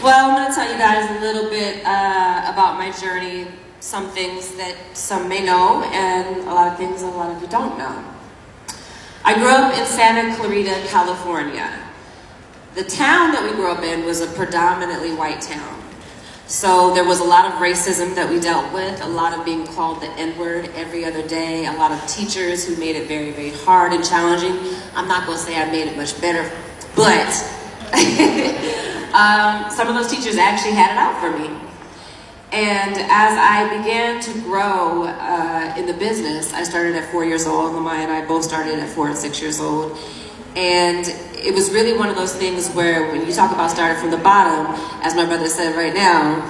Well, I'm going to tell you guys a little bit about my journey, some things that some may know, and a lot of things a lot of you don't know. I grew up in Santa Clarita, California. The town that we grew up in was a predominantly white town. So there was a lot of racism that we dealt with, a lot of being called the N-word every other day, a lot of teachers who made it very, very hard and challenging. I'm not going to say I made it much better, but some of those teachers actually had it out for me. And as I began to grow in the business, I started at 4 years old. Lamai and I both started at 4 and 6 years old. And it was really one of those things where when you talk about starting from the bottom, as my brother said right now,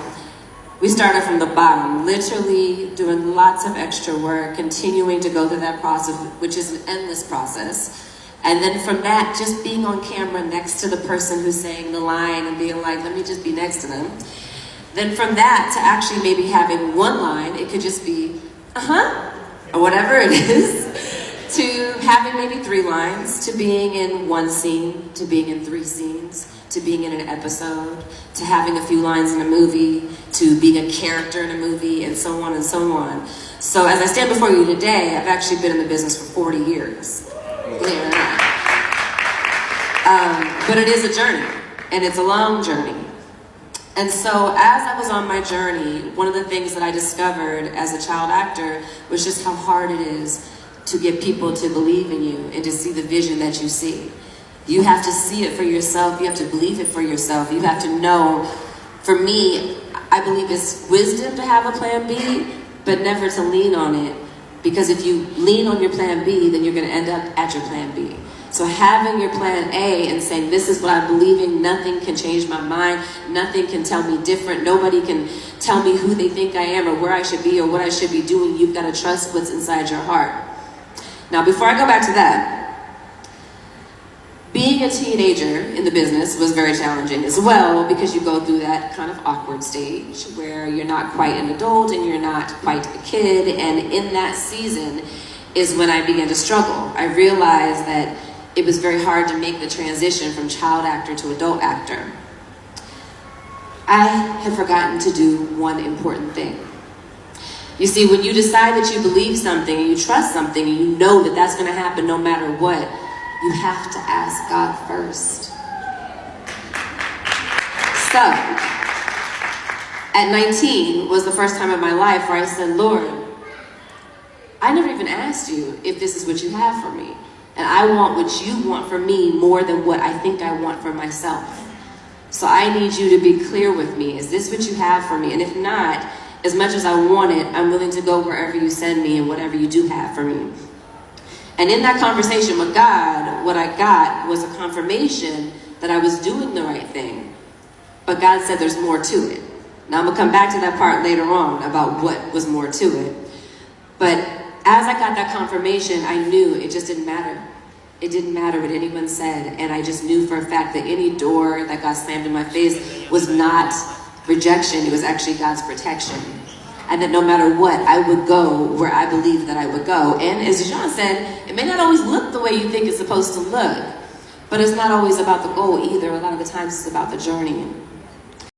we started from the bottom, literally doing lots of extra work, continuing to go through that process, which is an endless process. And then from that, just being on camera next to the person who's saying the line and being like, let me just be next to them. Then from that to actually maybe having one line, it could just be, or whatever it is, to having maybe 3 lines, to being in 1 scene, to being in 3 scenes, to being in an episode, to having a few lines in a movie, to being a character in a movie, and so on and so on. So as I stand before you today, I've actually been in the business for 40 years. Believe it or not. But it is a journey, and it's a long journey. And so as I was on my journey, one of the things that I discovered as a child actor was just how hard it is to get people to believe in you and to see the vision that you see. You have to see it for yourself. You have to believe it for yourself. You have to know. For me, I believe it's wisdom to have a plan B, but never to lean on it. Because if you lean on your plan B, then you're going to end up at your plan B. So having your plan A and saying, this is what I believe in, nothing can change my mind, nothing can tell me different, nobody can tell me who they think I am or where I should be or what I should be doing. You've got to trust what's inside your heart. Now, before I go back to that, being a teenager in the business was very challenging as well, because you go through that kind of awkward stage where you're not quite an adult and you're not quite a kid, and in that season is when I began to struggle. I realized that it was very hard to make the transition from child actor to adult actor. I had forgotten to do one important thing. You see, when you decide that you believe something and you trust something and you know that that's going to happen no matter what, you have to ask God first. So, at 19 was the first time in my life where I said, Lord, I never even asked you if this is what you have for me. And I want what you want for me more than what I think I want for myself. So I need you to be clear with me. Is this what you have for me? And if not, as much as I want it, I'm willing to go wherever you send me and whatever you do have for me. And in that conversation with God, what I got was a confirmation that I was doing the right thing. But God said there's more to it. Now I'm going to come back to that part later on about what was more to it. But as I got that confirmation, I knew it just didn't matter. It didn't matter what anyone said. And I just knew for a fact that any door that got slammed in my face was not rejection. It was actually God's protection. And that no matter what, I would go where I believed that I would go. And as Jean said, it may not always look the way you think it's supposed to look. But it's not always about the goal either. A lot of the times it's about the journey.